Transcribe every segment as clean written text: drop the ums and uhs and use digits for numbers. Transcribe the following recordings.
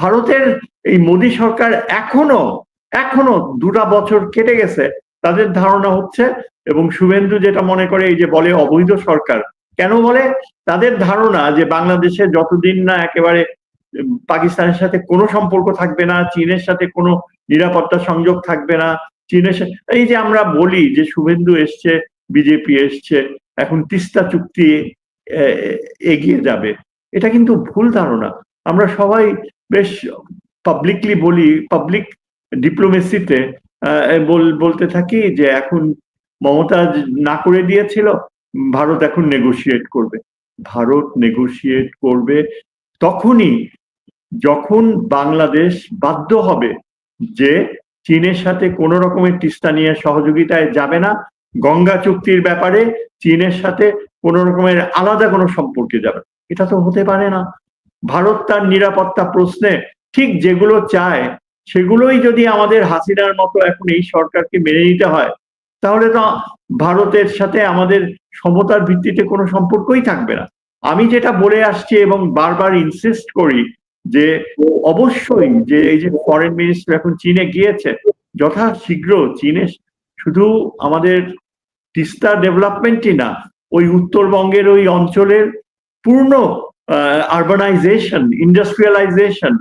ভারতের এই মোদী সরকার এখনো এখনো 2টা বছর কেটে গেছে, তাদের ধারণা হচ্ছে, এবং শুভেন্দু যেটা মনে করে, এই যে বলে অবৈধ সরকার, কেন বলে? তাদের ধারণা যে বাংলাদেশে যতদিন না একেবারে পাকিস্তানের সাথে কোনো সম্পর্ক থাকবে না, চীনের সাথে কোনো নিরাপত্তা সংযোগ থাকবে না, চীনের সাথে, এই যে আমরা বলি যে শুভেন্দু এসছে, বিজেপি এসছে, এখন তিস্তা চুক্তি এগিয়ে যাবে, এটা কিন্তু ভুল ধারণা। আমরা সবাই বেশ পাবলিকলি বলি, পাবলিক ডিপ্লোমেসিতে বলতে থাকি যে এখন মমতা না করে দিয়েছিল, ভারত এখন নেগোশিয়েট করবে। ভারত নেগোশিয়েট করবে তখনই যখন বাংলাদেশ বাধ্য হবে যে চীনের সাথে কোন রকমের তিস্তা নিয়ে সহযোগিতায় যাবে না, গঙ্গা চুক্তির ব্যাপারে চীনের সাথে কোন রকমের আলাদা কোনো সম্পর্কে যাবে। এটা তো হতে পারে না। ভারত তার নিরাপত্তা প্রশ্নে ঠিক যেগুলো চায় সেগুলোই যদি আমাদের হাসিনার মতো এখন এই সরকারকে মেনে নিতে হয়, তাহলে তো ভারতের সাথে আমাদের সমতার ভিত্তিতে কোনো সম্পর্কই থাকবে না। আমি যেটা বলে আসছি এবং বারবার ইনসিস্ট করি যে অবশ্যই যে এই যে ফরেন মিনিস্টার এখন চীনে গিয়েছে, যথা শীঘ্র চীনে শুধু আমাদের তিস্তা ডেভেলপমেন্টই না, ওই উত্তরবঙ্গের ওই অঞ্চলের পূর্ণ আরবানাইজেশন, ইন্ডাস্ট্রিয়ালাইজেশন,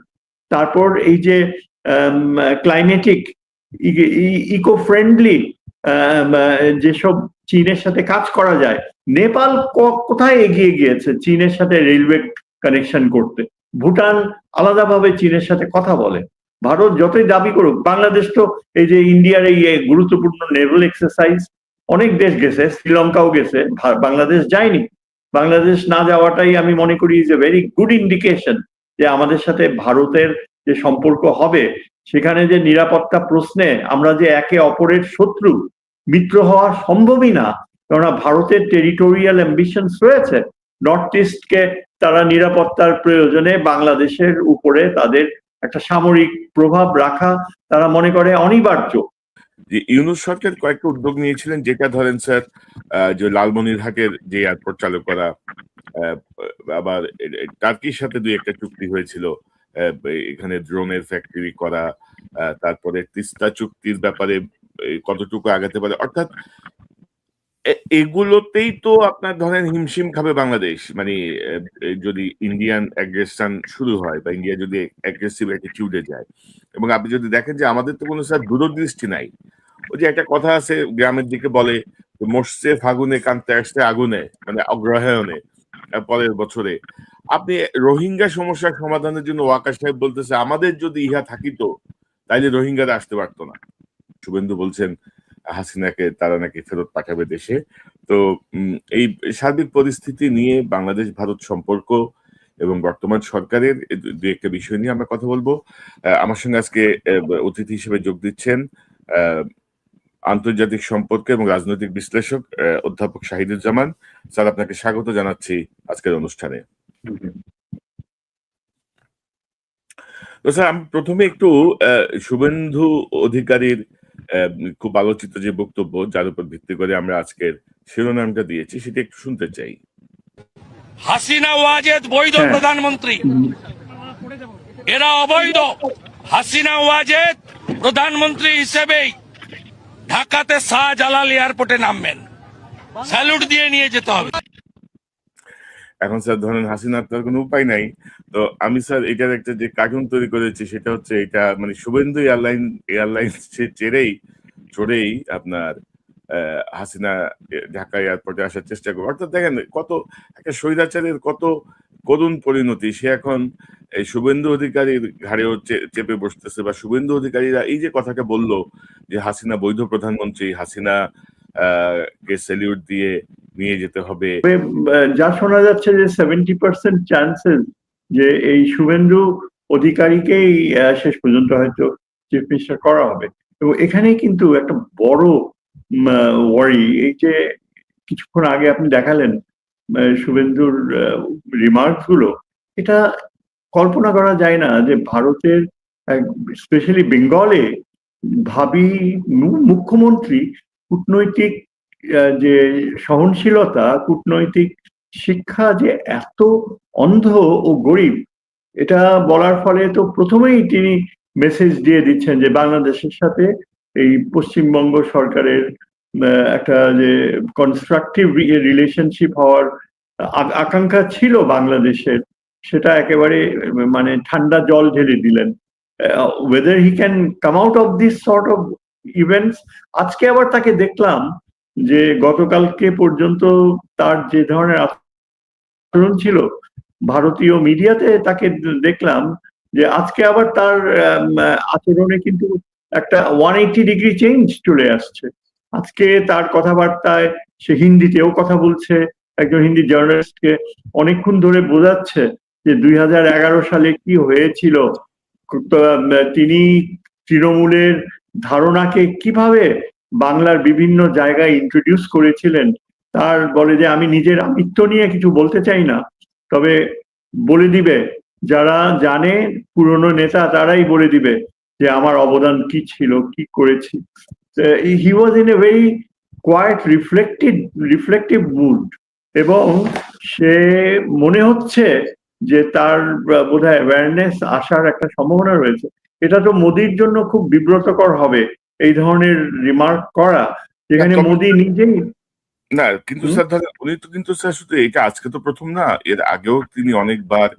তারপর এই যে ক্লাইমেটিক ইকো ফ্রেন্ডলি যেসব চীনের সাথে কাজ করা যায়, নেপাল কোথায় এগিয়ে গিয়েছে চীনের সাথে রেলওয়ে কানেকশন করতে, ভুটান আলাদাভাবে চীনের সাথে কথা বলে। ভারত যতই দাবি করুক, বাংলাদেশ তো এই যে ইন্ডিয়ার এই গুরুত্বপূর্ণ নেভাল এক্সারসাইজ অনেক দেশ গেছে, শ্রীলঙ্কাও গেছে, বাংলাদেশ যায়নি। বাংলাদেশ না যাওয়াটাই আমি মনে করি is a very good indication যে আমাদের সাথে ভারতের যে সম্পর্ক হবে, সেখানে যে নিরাপত্তা প্রশ্নে আমরা যে একে অপরের শত্রু, মিত্র হওয়া সম্ভবই না, কেননা ভারতের টেরিটোরিয়াল অ্যাম্বিশনস রয়েছে। নর্থ ইস্টকে তারা নিরাপত্তার প্রয়োজনে বাংলাদেশের উপরে তাদের একটা সামরিক প্রভাব রাখা তারা মনে করে অনিবার্য। যে ইউনূস সরকার কয়েকটা উদ্যোগ নিয়েছিলেন, যেটা ধরেন স্যার যে লালমনিরহাটের যে এয়ারপোর্ট চালু করা, আবার টার্কির সাথে দুই একটা চুক্তি হয়েছিল, এখানে ড্রোনের ফ্যাক্টরি করা, তারপরে তিস্তা চুক্তির ব্যাপারে কতটুকু আগাতে পারে, অর্থাৎ এগুলোতেই তো আপনার ধরেন হিমশিম খাবে বাংলাদেশ, মানে যদি ইন্ডিয়ান অ্যাগ্রেশন শুরু হয় বা ইন্ডিয়া যদি অ্যাগ্রেসিভ অ্যাটিটিউডে যায়। এবং আপনি যদি দেখেন যে আমাদের তো কোনো স্যার দূরদৃষ্টি নাই। ওই যে একটা কথা আছে গ্রামের দিকে বলে, মরছে ফাগুনে কানতে আসছে আগুনে, মানে অগ্রহায়ণে পরের বছরে। আপনি রোহিঙ্গা সমস্যার সমাধানের জন্য ওয়াকার সাহেব বলতেছে আমাদের যদি ইহা থাকিত তাইলে রোহিঙ্গারা আসতে পারতো না। শুভেন্দু বলছেন হাসিনাকে তারা নাকি ফেরত পাঠাবে দেশে। তো এই সার্বিক পরিস্থিতি নিয়ে বাংলাদেশ ভারত সম্পর্ক এবং বর্তমান সরকারের দুই একটা বিষয় নিয়ে আমরা কথা বলবো। আমার সঙ্গে আজকে অতিথি হিসেবে যোগ দিচ্ছেন আন্তর্জাতিক সম্পর্ক এবং রাজনৈতিক বিশ্লেষক অধ্যাপক শাহিদুজ্জামান। স্যার, আপনাকে স্বাগত জানাচ্ছি আজকের অনুষ্ঠানে। তো স্যার, আমি প্রথমে একটু শুভেন্দু অধিকারীর খুব আলোচিত যে বক্তব্য, যার উপর ভিত্তি করে আমরা আজকের শিরোনামটা দিয়েছি, সেটা একটু শুনতে চাই। হাসিনা ওয়াজেদ বৈধ প্রধানমন্ত্রী, এরা অবৈধ। হাসিনা ওয়াজেদ প্রধানমন্ত্রী হিসেবেই ঢাকাতে শাহজালাল এয়ারপোর্টে নামবেন, স্যালুট দিয়ে নিয়ে যেতে হবে। এখন স্যার ধরেন হাসিনার তার কোনো উপায় নাই, তো আমি স্যার এটার একটা যে কার্টুন তৈরি করেছি সেটা হচ্ছে এটা মানে শুভেন্দু এয়ারলাইন্স চড়েই আপনার হাসিনা ঢাকা এয়ারপোর্টে আসার চেষ্টা করবে। অর্থাৎ দেখেন কত একটা স্বৈরাচারের কত করুণ পরিণতি। সে এখন এই শুভেন্দু অধিকারীর ঘাড়েও চেপে বসতেছে, বা শুভেন্দু অধিকারীরা এই যে কথাটা বললো যে হাসিনা বৈধ প্রধানমন্ত্রী, হাসিনা কে স্যালিউট দিয়ে নিয়ে যেতে হবে। যা শোনা যাচ্ছে যে 70% চান্সেস যে এই শুভেন্দু অধিকারীকেই শেষ পর্যন্ত হয়তো চিফ মিনিস্টার করা হবে। এবং এখানেই কিন্তু একটা বড় ওয়ারি, এই যে কিছুক্ষণ আগে আপনি দেখালেন শুভেন্দুর রিমার্কস গুলো, এটা কল্পনা করা যায় না যে ভারতের স্পেশালি বেঙ্গলে ভাবি মুখ্যমন্ত্রী কূটনৈতিক যে সহনশীলতা, কূটনৈতিক শিক্ষা যে এত অন্ধ ও গরিব, এটা বলার ফলে তো প্রথমেই তিনি মেসেজ দিয়ে দিচ্ছেন যে বাংলাদেশের সাথে এই পশ্চিমবঙ্গ সরকারের একটা যে কনস্ট্রাকটিভ রিলেশনশিপ হওয়ার আকাঙ্ক্ষা ছিল বাংলাদেশের, সেটা একেবারে মানে ঠান্ডা জল ঢেলে দিলেন। Whether he can come out of this sort of events. আজকে আবার তাকে দেখলাম যে গতকালকে পর্যন্ত তার যে ধরনের আচরণ ছিল ভারতীয় মিডিয়াতে, তাকে দেখলাম যে আজকে আবার তার আচরণে কিন্তু একটা 180 ডিগ্রি চেঞ্জ চলে আসছে। আজকে তার কথাবার্তায় সে হিন্দিতেও কথা বলছে, একজন হিন্দি জার্নালিস্টকে অনেকক্ষণ ধরে বোঝাচ্ছে যে 2011 সালে কি হয়েছিল, তিনি তৃণমূলের ধারণাকে কিভাবে বাংলার বিভিন্ন জায়গায় ইন্ট্রোডিউস করেছিলেন। তার বলে যে আমি নিজের আমিত্ব নিয়ে কিছু বলতে চাই না, তবে বলে দিবে যারা জানে পুরনো নেতা তারাই বলে দিবে যে আমার অবদান কি ছিল, কি করেছি। He was in a very quiet reflective mood, এবং সে মনে হচ্ছে যে তার বোধহয় অ্যাওয়ারনেস আসার একটা সম্ভাবনা রয়েছে। এটা তো মোদির জন্য খুব বিব্রতকর হবে এই ধরনের রিমার্ক করা, যেখানে মোদি নিজেই না। কিন্তু স্যার ধরেন উনি তো কিন্তু স্যার শুধু এটা আজকে তো প্রথম না, এর আগেও তিনি অনেকবার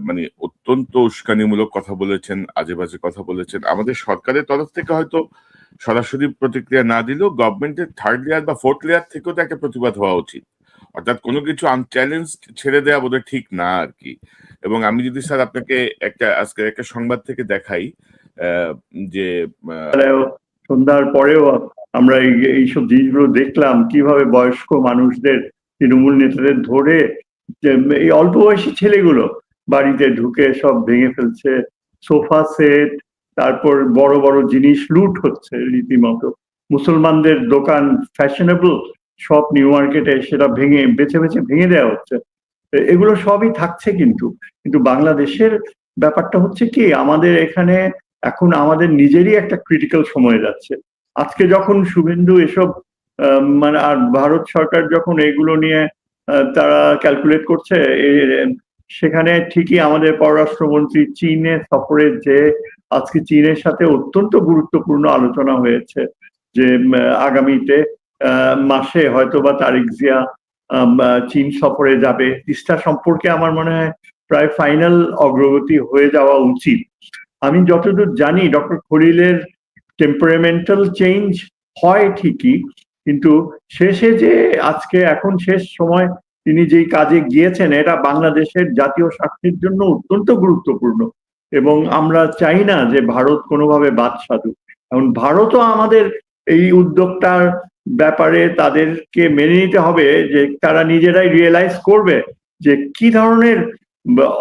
মানে অত্যন্ত উস্কানিমূলক কথা বলেছেন, আজে বাজে কথা বলেছেন। আমাদের সরকারের তরফ থেকে হয়তো সরাসরি প্রতিক্রিয়া না দিলেও গভর্নমেন্টের থার্ড লেয়ার বা ফোর্থ লেয়ার থেকেও তো একটা প্রতিবাদ হওয়া উচিত। অর্থাৎ কোনো কিছু আনচ্যালেঞ্জ ছেড়ে দেওয়া বোধহয় ঠিক না আর কি। এবং আমি যদি স্যার আপনাকে আজকে একটা সংবাদ থেকে দেখাই যে সন্ধ্যার পরেও আমরা এইসব জিনিসগুলো দেখলাম, কিভাবে বয়স্ক মানুষদের তৃণমূল নেতাদের ধরে এই অল্প বয়সী ছেলেগুলো বাড়িতে ঢুকে সব ভেঙে ফেলছে, সোফা সেট, তারপর বড় বড় জিনিস লুট হচ্ছে রীতিমতো। মুসলমানদের দোকান ফ্যাশনেবল সব নিউ মার্কেটে, সেটা ভেঙে বেছে বেছে ভেঙে দেওয়া হচ্ছে। এগুলো সবই থাকছে, কিন্তু বাংলাদেশের ব্যাপারটা হচ্ছে কি, আমাদের এখানে এখন আমাদের নিজেরই একটা ক্রিটিক্যাল সময় যাচ্ছে। আজকে যখন শুভেন্দু এসব মানে, আর ভারত সরকার যখন এগুলো নিয়ে তারা ক্যালকুলেট করছে, সেখানে ঠিকই আমাদের পররাষ্ট্রমন্ত্রী চীনে সফরে, যে আজকে চীনের সাথে অত্যন্ত গুরুত্বপূর্ণ আলোচনা হয়েছে যে আগামীতে মাসে হয়তোবা তারিক জিয়া চীন সফরে যাবে। তিস্তা সম্পর্কে আমার মনে হয় প্রায় ফাইনাল অগ্রগতি হয়ে যাওয়া উচিত। আমি যতদূর জানি ডক্টর খলিলের টেম্পারামেন্টাল চেঞ্জ হয় ঠিকই, কিন্তু শেষে যে আজকে এখন শেষ সময় তিনি যেই কাজে গিয়েছেন, এটা বাংলাদেশের জাতীয় স্বার্থের জন্য অত্যন্ত গুরুত্বপূর্ণ, এবং আমরা চাই না যে ভারত কোনোভাবে বাদ সাধুক। এখন ভারতও আমাদের এই উদ্যোগটার ব্যাপারে তাদেরকে মেনে নিতে হবে, যে তারা নিজেরাই রিয়েলাইজ করবে যে কি ধরনের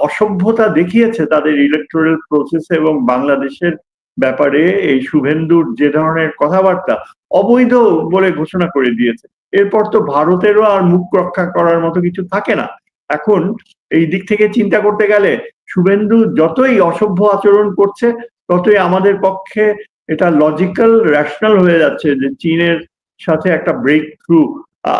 অসভ্যতা দেখিয়েছে তাদের ইলেকটোরাল প্রসেসে, এবং বাংলাদেশের ব্যাপারে এই শুভেন্দুর যে ধরনের কথাবার্তা অবৈধ বলে ঘোষণা করে দিয়েছে। এরপর তো ভারতেরও আর মুখ রক্ষা করার মতো কিছু থাকে না। এখন এই দিক থেকে চিন্তা করতে গেলে শুভেন্দু যতই অসভ্য আচরণ করছে, ততই আমাদের পক্ষে এটা লজিক্যাল রেশনাল হয়ে যাচ্ছে যে চীনের সাথে একটা ব্রেক থ্রু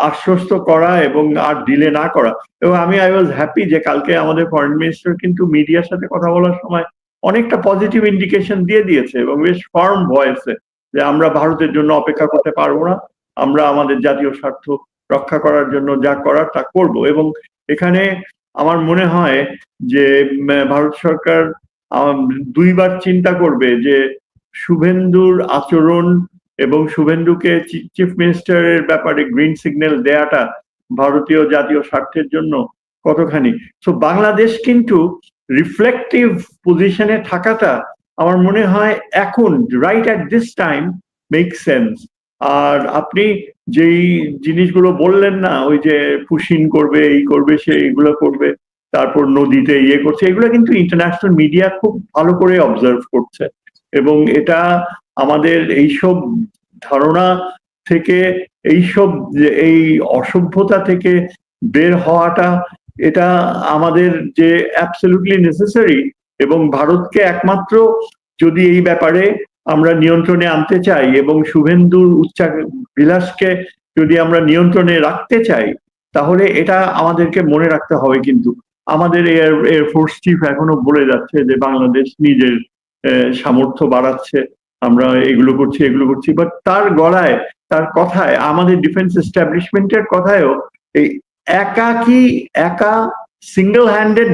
আশ্বস্ত করা এবং আর ডিলে না করা। এবং আই ওয়াজ হ্যাপি যে কালকে আমাদের ফরেন মিনিস্টার কিন্তু মিডিয়ার সাথে কথা বলার সময় অনেকটা পজিটিভ ইন্ডিকেশন দিয়ে দিয়েছে, এবং বেশ ফার্ম ভয়েসে, যে আমরা ভারতের জন্য অপেক্ষা করতে পারবো না, আমরা আমাদের জাতীয় স্বার্থ রক্ষা করার জন্য যা করার তা করব। এবং এখানে আমার মনে হয় যে ভারত সরকার দুইবার চিন্তা করবে যে শুভেন্দুর আচরণ এবং শুভেন্দুকে চিফ মিনিস্টারের ব্যাপারে গ্রিন সিগন্যাল দেয়াটা ভারতীয় জাতীয় স্বার্থের জন্য কতখানি। তো বাংলাদেশ কিন্তু রিফ্লেক্টিভ পজিশনে থাকাটা আমার মনে হয় এখন right at this time make sense. আর আপনি যেই জিনিসগুলো বললেন না, ওই যে পুশিং করবে, এই করবে, সে এইগুলো করবে, তারপর নদীতে ইয়ে করছে, এগুলো কিন্তু ইন্টারন্যাশনাল মিডিয়া খুব ভালো করে অবজার্ভ করছে, এবং এটা আমাদের এইসব ধারণা থেকে, এই অসভ্যতা থেকে বের হওয়াটা, এটা আমাদের যে অ্যাবসলিউটলি নেসেসারি। এবং ভারতকে একমাত্র যদি এই ব্যাপারে আমরা নিয়ন্ত্রণে আনতে চাই, এবং শুভেন্দুর উচ্চাবিলাসকে যদি আমরা নিয়ন্ত্রণে রাখতে চাই, তাহলে এটা আমাদেরকে মনে রাখতে হবে কিন্তু আমাদের এয়ারফোর্স চিফ এখনো বলে যাচ্ছে যে বাংলাদেশ নিজের সামর্থ্য বাড়াচ্ছে, আমরা এগুলো করছি, বাট তার গলায়, তার কথায়, আমাদের ডিফেন্স এস্টাবলিশমেন্টের কথায়ও এই একা সিঙ্গেল হ্যান্ডেড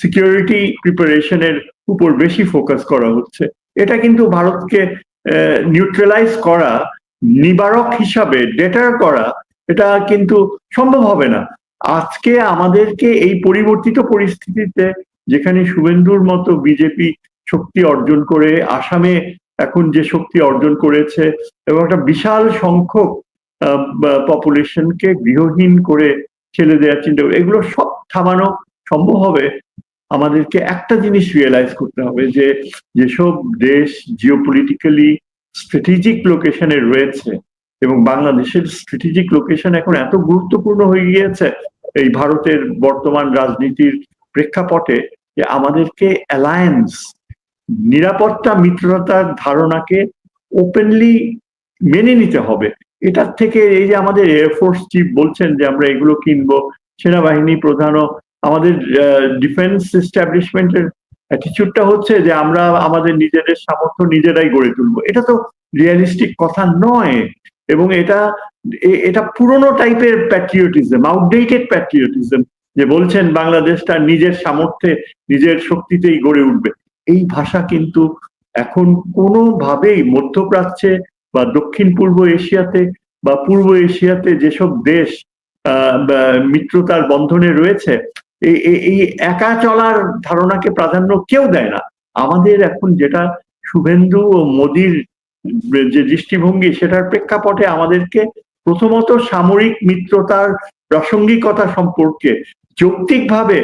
সিকিউরিটি প্রিপারেশনের উপর বেশি ফোকাস করা হচ্ছে। এটা কিন্তু ভারতকে নিউট্রালাইজ করা, নিবারক হিসাবে ডেটার করা, এটা কিন্তু সম্ভব হবে না। আজকে আমাদেরকে এই পরিবর্তিত পরিস্থিতিতে, যেখানে শুভেন্দুর মতো বিজেপি শক্তি অর্জন করে, আসামে এখন যে শক্তি অর্জন করেছে, এবং একটা বিশাল সংখ্যক পপুলেশনকে গৃহহীন করে ছেড়ে দেওয়ার চিন্তা, এগুলো সব থামানো সম্ভব হবে। আমাদেরকে একটা জিনিস রিয়েলাইজ করতে হবে, যে যেসব দেশ জিওপলিটিক্যালি স্ট্র্যাটেজিক লোকেশনে রয়েছে, এবং বাংলাদেশের স্ট্র্যাটেজিক লোকেশন এখন এত গুরুত্বপূর্ণ হয়ে গিয়েছে এই ভারতের বর্তমান রাজনীতির প্রেক্ষাপটে, যে আমাদেরকে অ্যালায়েন্স, নিরাপত্তা মিত্রতার ধারণাকে ওপেনলি মেনে নিতে হবে। এটার থেকে এই যে আমাদের এয়ারফোর্স চিফ বলছেন যে আমরা এগুলো কিনবো, সেনাবাহিনী প্রধানও, আমাদের ডিফেন্স এস্টাবলিশমেন্টের অ্যাটিচিউডটা হচ্ছে যে আমরা আমাদের নিজেদের সামর্থ্য নিজেরাই গড়ে তুলবো, এটা তো রিয়ালিস্টিক কথা নয়। এবং এটা পুরনো টাইপের প্যাট্রিয়টিজম, আউটডেটেড প্যাট্রিয়টিজম, যে বলছেন বাংলাদেশটা নিজের সামর্থ্যে, নিজের শক্তিতেই গড়ে উঠবে। এই ভাষা কিন্তু এখন কোনোভাবেই মধ্যপ্রাচ্যে বা দক্ষিণ পূর্ব এশিয়াতে বা পূর্ব এশিয়াতে যেসব দেশ মিত্রতার বন্ধনে রয়েছে, এই একা চলার ধারণাকে প্রাধান্য কেউ দেয় না। আমাদের এখন যেটা শুভেন্দু ও মোদির যে দৃষ্টিভঙ্গি, সেটার প্রেক্ষাপটে আমাদেরকে প্রথমত সামরিক মিত্রতার প্রাসঙ্গিকতা সম্পর্কে যৌক্তিকভাবে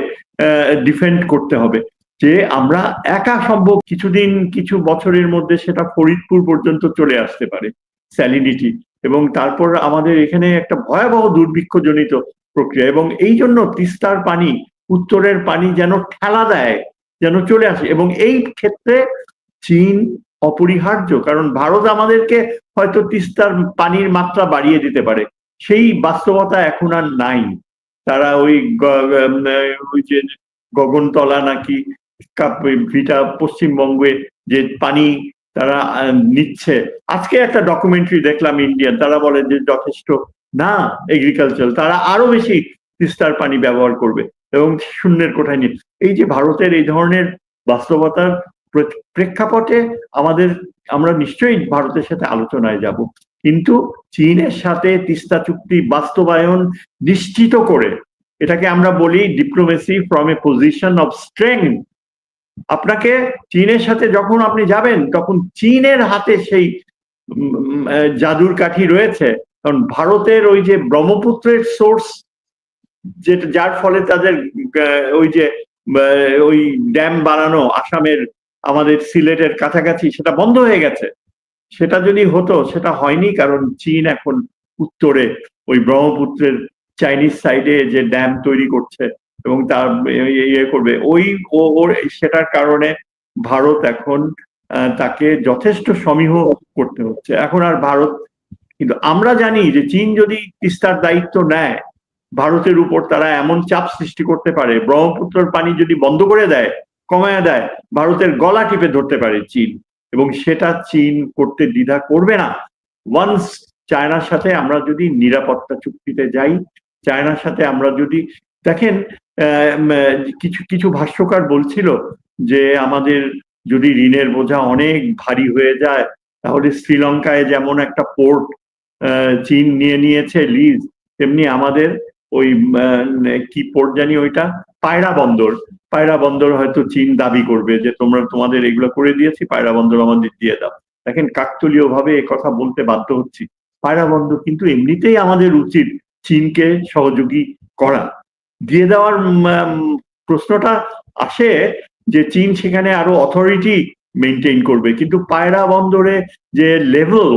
ডিফেন্ড করতে হবে, যে আমরা একা সম্ভব কিছু বছরের মধ্যে সেটা ফরিদপুর পর্যন্ত চলে আসতে পারে স্যালিনিটি, এবং তারপর আমাদের এখানে একটা ভয়াবহ দুর্ভিক্ষজনিত প্রক্রিয়া, এবং এই জন্য তিস্তার পানি, উত্তরের পানি যেন ঠেলা দেয়, যেন চলে আসে। এবং এই ক্ষেত্রে চীন অপরিহার্য, কারণ ভারত আমাদেরকে হয়তো তিস্তার পানির মাত্রা বাড়িয়ে দিতে পারে, সেই বাস্তবতা এখন আর নাই। তারা ওই যে গগনতলা নাকি ভিটা পশ্চিমবঙ্গে যে পানি তারা নিচ্ছে, আজকে একটা ডকুমেন্টারি দেখলাম ইন্ডিয়ান, তারা বলে যে যথেষ্ট না এগ্রিকালচার, তারা আরো বেশি তিস্তার পানি ব্যবহার করবে এবং শূন্যের কোঠায় নিয়ে। এই যে ভারতের এই ধরনের বাস্তবতার প্রেক্ষাপটে আমরা নিশ্চয়ই ভারতের সাথে আলোচনায় যাব, কিন্তু চীনের সাথে তিস্তা চুক্তি বাস্তবায়ন নিশ্চিত করে, এটাকে আমরা বলি diplomacy from a position of strength. আপনাকে চীনের সাথে যখন আপনি যাবেন, তখন চীনের হাতে সেই জাদুর কাঠি রয়েছে, কারণ ভারতের ওই যে ব্রহ্মপুত্রের সোর্স, যার ফলে তাদের ওই ড্যাম বানানো আসামের, আমাদের সিলেটের কাছাকাছি, সেটা বন্ধ হয়ে গেছে। সেটা যদি হতো, সেটা হয়নি, কারণ চীন এখন উত্তরে ওই ব্রহ্মপুত্রের চাইনিজ সাইডে যে ড্যাম তৈরি করছে এবং তার ইয়ে করবে, সেটার কারণে ভারত এখন তাকে যথেষ্ট সমীহ করতে হচ্ছে এখন। আর ভারত, কিন্তু আমরা জানি যে চীন যদি তিস্তার দায়িত্ব নেয়, ভারতের উপর তারা এমন চাপ সৃষ্টি করতে পারে, ব্রহ্মপুত্রের পানি যদি বন্ধ করে দেয়, কমায় দেয়, ভারতের গলা টিপে ধরতে পারে চীন, এবং সেটা চীন করতে দ্বিধা করবে না। ওয়ান্স চায়নার সাথে আমরা যদি নিরাপত্তা চুক্তিতে যাই, চায়নার সাথে আমরা যদি দেখেন, কিছু ভাষ্যকার বলছিল যে আমাদের যদি ঋণের বোঝা অনেক ভারী হয়ে যায়, তাহলে শ্রীলঙ্কায় যেমন একটা পোর্ট চীন নিয়ে নিয়েছে লিজ, তেমনি আমাদের ওই কি পোর্ট জানি ওইটা, পায়রা বন্দর হয়তো চীন দাবি করবে যে তোমাদের এগুলো করে দিয়েছি, পায়রা বন্দর আমাদের দিয়ে দাও। দেখেন, কাকতালীয় ভাবে এ কথা বলতে বাধ্য হচ্ছি, পায়রা বন্দর কিন্তু এমনিতেই আমাদের উচিত চীনকে সহযোগী করা, দিয়ে দেওয়ার প্রশ্নটা আসে যে চীন সেখানে আরো অথরিটি মেনটেন করবে, কিন্তু পায়রা বন্দরে যে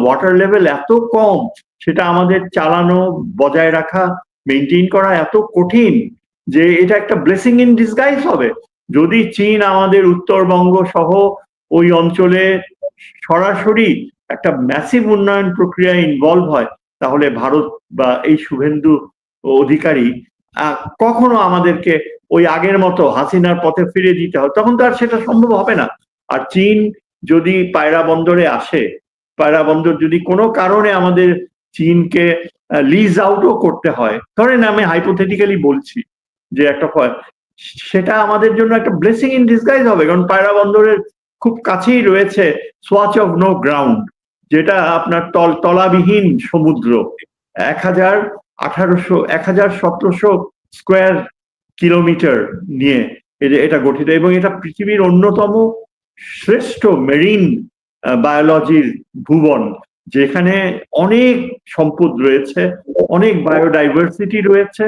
ওয়াটার লেভেল এত কম, সেটা আমাদের চালানো, বজায় রাখা, মেনটেন করা এত কঠিন যে এটা একটা ব্লেসিং ইন ডিসগাইজ হবে যদি চীন আমাদের উত্তরবঙ্গ সহ ওই অঞ্চলে সরাসরি একটা ম্যাসিভ উন্নয়ন প্রক্রিয়ায় ইনভলভ হয়। তাহলে ভারত বা এই শুভেন্দু অধিকারী কখনো আমাদেরকে ওই আগের মতো হাসিনার পথে ফিরে দিতে হয়, তখন তো আর সেটা সম্ভব হবে না। আর চীন যদি পায়রা বন্দরে আসে, পায়রা বন্দর যদি কোনো কারণে আমাদের চীনকে লিজ আউটও করতে হয়, ধরেন আমি হাইপোথেটিক্যালি বলছি যে একটা সেটা আমাদের জন্য একটা ব্লেসিং ইন ডিসগাইজ হবে, কারণ পায়রা বন্দরের খুব কাছেই রয়েছে সোয়াচ অফ নো গ্রাউন্ড, যেটা আপনার তলাবিহীন সমুদ্র, 1700 স্কোয়ার কিলোমিটার নিয়ে এটা গঠিত, এবং এটা পৃথিবীর অন্যতম শ্রেষ্ঠ মেরিন বায়োলজির ভুবন, যেখানে অনেক সম্পদ রয়েছে, অনেক বায়োডাইভার্সিটি রয়েছে।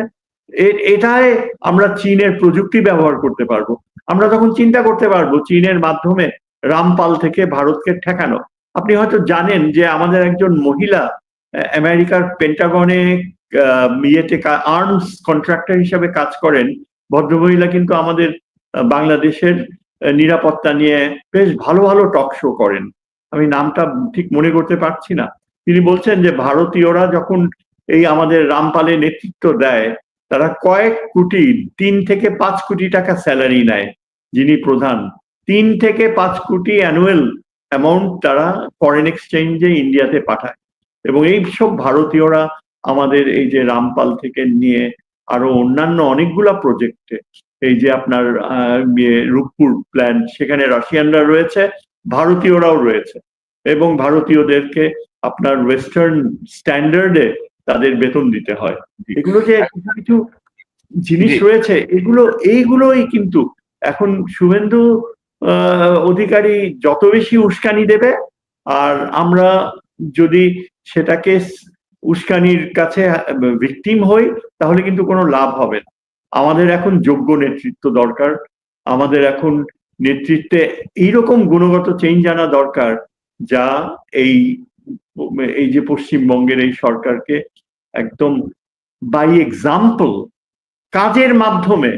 এটায় আমরা চীনের প্রযুক্তি ব্যবহার করতে পারবো। আমরা তখন চিন্তা করতে পারবো চীনের মাধ্যমে রামপাল থেকে ভারতকে ঠেকানো। আপনি হয়তো জানেন যে আমাদের একজন মহিলা আমেরিকার পেন্টাগনে আর্মস কন্ট্রাক্টর হিসেবে কাজ করেন। ভদ্রমহিলা কিন্তু আমাদের বাংলাদেশের নিরাপত্তা নিয়ে বেশ ভালো ভালো টক শো করেন, আমি নামটা ঠিক মনে করতে পারছি না। তিনি বলছেন যে ভারতীয়রা যখন এই আমাদের রামপালে নেতৃত্ব দেয়, তারা কয়েক কোটি, 3 থেকে 5 কোটি টাকা স্যালারি নেয়, যিনি প্রধান 3 থেকে 5 কোটি অ্যানুয়াল অ্যামাউন্ট তারা ফরেন এক্সচেঞ্জে ইন্ডিয়াতে পাঠায়। এবং এই সব ভারতীয়রা আমাদের এই যে রামপাল থেকে নিয়ে আরো অন্যান্য অনেকগুলা প্রজেক্টে, এই যে আপনার রূপপুর প্ল্যান্ট, সেখানে রাশিয়ানরা রয়েছে, ভারতীয়রাও রয়েছে, এবং ভারতীয়দেরকে আপনার ওয়েস্টার্ন স্ট্যান্ডার্ডে তাদের বেতন দিতে হয়। এগুলো যে কিছু কিছু জিনিস রয়েছে, এইগুলোই কিন্তু এখন শুভেন্দু অধিকারী যত বেশি উস্কানি দেবে, আর আমরা যদি সেটাকে উস্কানির কাছে ভিকটিম হই, তাহলে কিন্তু কোনো লাভ হবে না। আমাদের এখন যোগ্য নেতৃত্ব দরকার, আমাদের এখন নেতৃত্বে এইরকম গুণগত চেঞ্জ আনা দরকার, যা এই যে পশ্চিমবঙ্গের এই সরকারকে একদম বাই এক্সাম্পল কাজের মাধ্যমে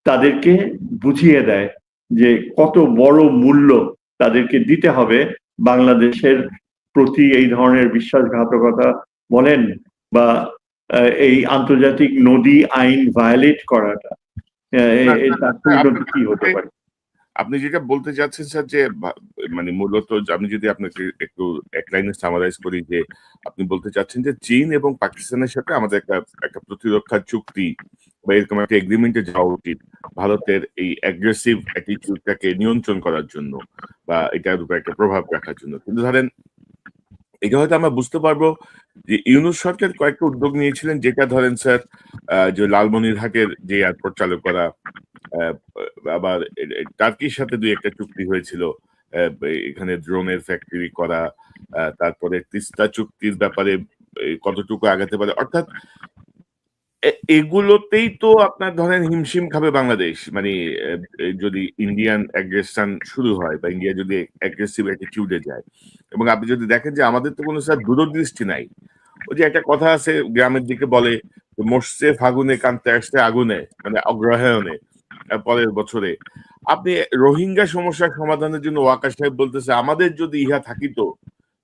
তাদেরকে বুঝিয়ে দেয় যে কত বড় মূল্য তাদেরকে দিতে হবে বাংলাদেশের প্রতি এই ধরনের বিশ্বাসঘাতকতা বলেন বা এই আন্তর্জাতিক নদী আইন ভায়োলেট করাটা, কি হতে পারে? আপনি যেটা বলতে চাচ্ছেন স্যার, যে মানে মূলত আমি যদি আপনাকে একটু এক লাইনে সামারাইজ করি, যে আপনি বলতে চাচ্ছেন যে চীন এবং পাকিস্তানের সাথে আমাদের একটা প্রতিরক্ষা চুক্তি বা এরকম একটা এগ্রিমেন্টে যাওয়া উচিত, ভারতের এই অ্যাগ্রেসিভ অ্যাটিটিউডটাকে নিয়ন্ত্রণ করার জন্য বা এটার উপর একটা প্রভাব রাখার জন্য। কিন্তু ধরেন এটা হয়তো আমরা বুঝতে পারবো যে ইউনূস সরকার কয়েকটা উদ্যোগ নিয়েছিলেন, যেটা ধরেন স্যার যে লালমনিরহাটের যে এয়ারপোর্ট চালু করা, আবার টার্কির সাথে 2-1টা চুক্তি হয়েছিল, এখানে ড্রোনের ফ্যাক্টরি করা, তারপরে তিস্তা চুক্তির ব্যাপারে কতটুকু আগাতে পারে, অর্থাৎ এগুলোতেই তো আপনার ধরেন হিমশিম খাবে বাংলাদেশ, মানে যদি ইন্ডিয়ান অ্যাগ্রেশন শুরু হয় বা ইন্ডিয়া যদি অ্যাগ্রেসিভ অ্যাটিটিউডে যায়। এবং আপনি যদি দেখেন যে আমাদের তো কোনো স্যার দূরদৃষ্টি নাই। ওই যে একটা কথা আছে গ্রামের দিকে বলে, মরছে ফাগুনে কানতে আসছে আগুনে, মানে অগ্রহায়ণে পরের বছরে। আপনি রোহিঙ্গা সমস্যার সমাধানের জন্য ওয়াকার সাহেব বলতেছে আমাদের যদি ইহা থাকিতো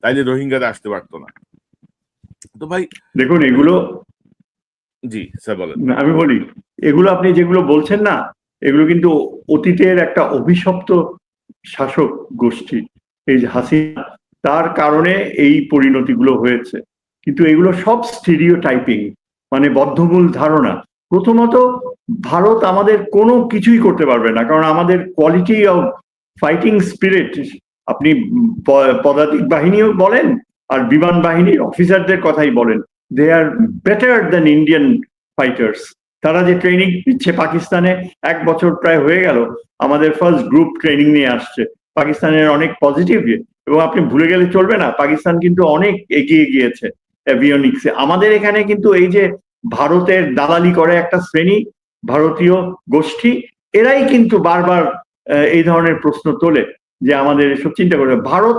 তাইলে রোহিঙ্গারা আসতে পারতো না। তো ভাই দেখুন, এগুলো জি স্যার বলেন। আমি বলি, এগুলো আপনি যেগুলো বলছেন না, এগুলো কিন্তু অতীতের একটা অভিশপ্ত শাসক গোষ্ঠী, এই যে হাসিনা, তার কারণে এই পরিণতিগুলো হয়েছে। কিন্তু এগুলো সব স্টিরিওটাইপিং, মানে বদ্ধমূল ধারণা। প্রথমত, ভারত আমাদের কোনো কিছুই করতে পারবে না, কারণ আমাদের কোয়ালিটি অফ ফাইটিং স্পিরিট, আপনি পদাতিক বাহিনীও বলেন আর বিমান বাহিনীর অফিসারদের কথাই বলেন, দে আর বেটার দেন ইন্ডিয়ান ফাইটার্স। তারা যে ট্রেনিং দিচ্ছে পাকিস্তানে, 1 বছর প্রায় হয়ে গেল আমাদের ফার্স্ট গ্রুপ ট্রেনিং নিয়ে আসছে, পাকিস্তানের অনেক পজিটিভ। এবং আপনি ভুলে গেলে চলবে না, পাকিস্তান কিন্তু অনেক এগিয়ে গিয়েছে অ্যাভিওনিক্সে। আমাদের এখানে কিন্তু এই যে ভারতের দালালি করে একটা শ্রেণী, ভারতীয় গোষ্ঠী, এরাই কিন্তু বারবার এই ধরনের প্রশ্ন তোলে যে আমাদের এসব চিন্তা করবে। ভারত,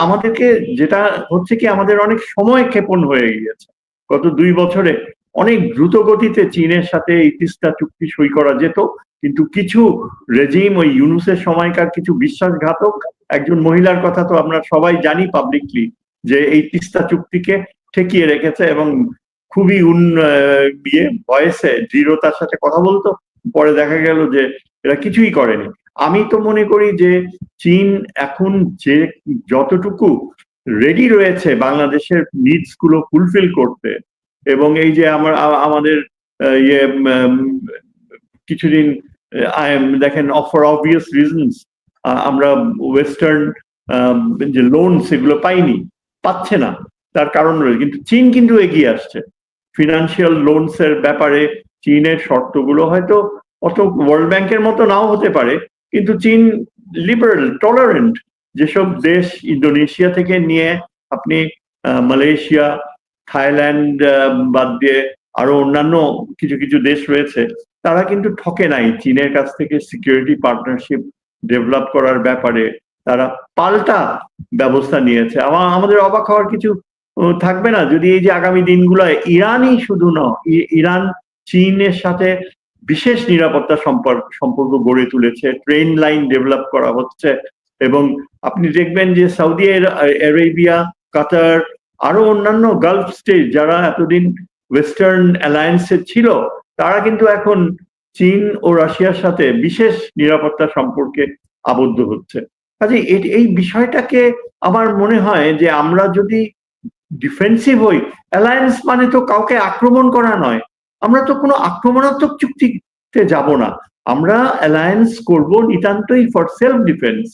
আমাদেরকে যেটা হচ্ছে কি, আমাদের অনেক সময় ক্ষেপণ হয়ে গিয়েছে। গত 2 বছরে অনেক দ্রুত গতিতে চীনের সাথে এই তিস্তা চুক্তি সই করা যেত, কিন্তু কিছু রেজিম, ওই ইউনূসের সময়কার কিছু বিশ্বাসঘাতক একজন মহিলার কথা তো আমরা সবাই জানি পাবলিকলি, যে এই তিস্তা চুক্তিকে ঠেকিয়ে রেখেছে এবং খুবই ভয়েসে দৃঢ়তার সাথে কথা বলতো, পরে দেখা গেল যে এরা কিছুই করেনি। আমি তো মনে করি যে চীন এখন যে যতটুকু রেডি রয়েছে বাংলাদেশের নিডস গুলো ফুলফিল করতে, এবং এই যে আমাদের কিছুদিন দেখেন ফর অবভিয়াস রিজনস আমরা ওয়েস্টার্ন যে লোন সেগুলো পাচ্ছে না, তার কারণ রয়েছে। কিন্তু চীন কিন্তু এগিয়ে আসছে ফিনান্সিয়াল লোনস এর ব্যাপারে। চীনের শর্তগুলো হয়তো অত ওয়ার্ল্ড ব্যাংকের মতো নাও হতে পারে, কিন্তু চীন লিবারেল, টলারেন্ট। যেসব দেশ ইন্দোনেশিয়া থেকে নিয়ে আপনি মালয়েশিয়া, থাইল্যান্ড বাদ দিয়ে আরো অন্যান্য কিছু কিছু দেশ রয়েছে, তারা কিন্তু ঠকে নাই চীনের কাছ থেকে সিকিউরিটি পার্টনারশিপ ডেভেলপ করার ব্যাপারে। তারা পাল্টা ব্যবস্থা নিয়েছে। আমাদের অবাক হওয়ার কিছু থাকবে না যদি এই যে আগামী দিনগুলো ইরানই শুধু নয়, ইরান চীনের সাথে বিশেষ নিরাপত্তা সম্পর্ক গড়ে তুলেছে, ট্রেন লাইন ডেভেলপ করা হচ্ছে। এবং আপনি দেখবেন যে সৌদি আরেবিয়া, কাতার, আরো অন্যান্য গালফ স্টেট যারা এতদিন ওয়েস্টার্ন অ্যালায়েন্সে ছিল, তারা কিন্তু এখন চীন ও রাশিয়ার সাথে বিশেষ নিরাপত্তা সম্পর্কে আবদ্ধ হচ্ছে। কাজে এই বিষয়টাকে আমার মনে হয় যে আমরা যদি ডিফেন্সিভ হই, অ্যালায়েন্স মানে তো কাউকে আক্রমণ করা নয়, আমরা তো কোনো আক্রমণাত্মক চুক্তিতে যাব না, আমরা অ্যালায়েন্স করব নিতান্তই ফর সেলফ ডিফেন্স।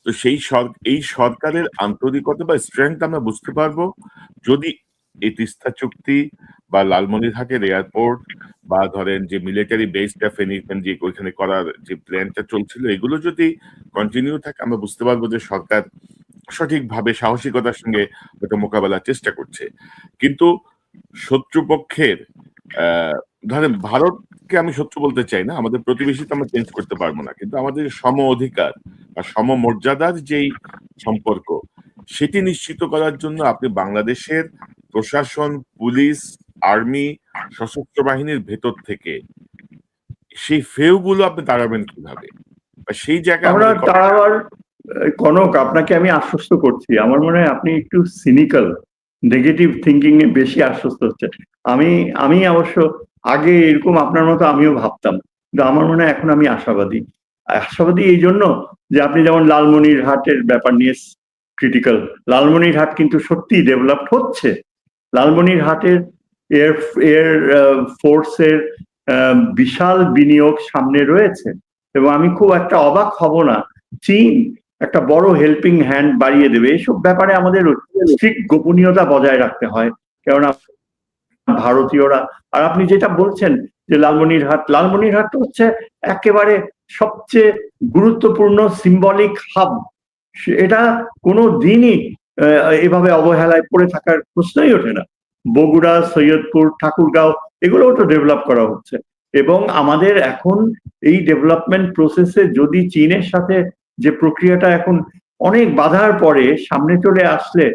তো এই সরকারের আন্তরিকতা বা স্ট্রেংথ আমরা বুঝতে পারবো যদি এই তিস্তা চুক্তি বা লালমনিরহাটের এয়ারপোর্ট বা ধরেন যে মিলিটারি বেসটা যে ওইখানে করার যে প্ল্যানটা চলছিল, এগুলো যদি কন্টিনিউ থাকে, আমরা বুঝতে পারবো যে সরকার সঠিকভাবে সাহসিকতার সঙ্গে ওটা মোকাবেলার চেষ্টা করছে। কিন্তু শত্রুপক্ষের ধরেন ভারতকে আমি শত্রু বলতে চাই না, আমাদের প্রতিবেশী তো আমরা চেঞ্জ করতে পারবো না, কিন্তু আমাদের সম অধিকার বা সমমর্যাদার যেই সম্পর্ক সেটি নিশ্চিত করার জন্য আপনি বাংলাদেশের প্রশাসন, পুলিশ, আর্মি, সশস্ত্র বাহিনীর ভেতর থেকে সেই ফেউগুলো আপনি তাড়াবেন কিভাবে? সেই জায়গায় আমরা তাড়াবার, কনক আপনাকে আমি আশ্বস্ত করছি, আমার মনে হয় আপনি একটু সিনিক্যাল, নেগেটিভ থিঙ্কিং এ বেশি আশ্বস্ত হচ্ছে। আমি অবশ্য আগে এরকম আপনার মতো আমিও ভাবতাম, কিন্তু আমার মনে হয় এখন আমি আশাবাদী এই জন্য যে আপনি যেমন লালমনিরহাটের ব্যাপার নিয়ে ক্রিটিক্যাল, লালমনিরহাট কিন্তু সত্যি ডেভেলপড হচ্ছে। লালমনিরহাটের এয়ার ফোর্সের বিশাল বিনিয়োগ সামনে রয়েছে, এবং আমি খুব একটা অবাক হব না চীন একটা বড় হেল্পিং হ্যান্ড বাড়িয়ে দেবে। এসব ব্যাপারে আমাদের স্ট্রিক্ট গোপনীয়তা বজায় রাখতে হয়, কেননা ভারতীয়রা। আর আপনি যেটা বলছেন যে লালমনিরহাট তো হচ্ছে একেবারে সবচেয়ে গুরুত্বপূর্ণ সিম্বলিক হাব। এটা কোনো দিনই এভাবে অবহেলায় পড়ে থাকার প্রশ্নই ওঠে না। বগুড়া, সৈয়দপুর, ঠাকুরগাঁও এগুলোও তো ডেভেলপ করা হচ্ছে, এবং আমাদের এখন এই ডেভেলপমেন্ট প্রসেসে যদি চীনের সাথে যে প্রক্রিয়াটা এখন অনেক বাধার পরে সামনে চলে আসলে,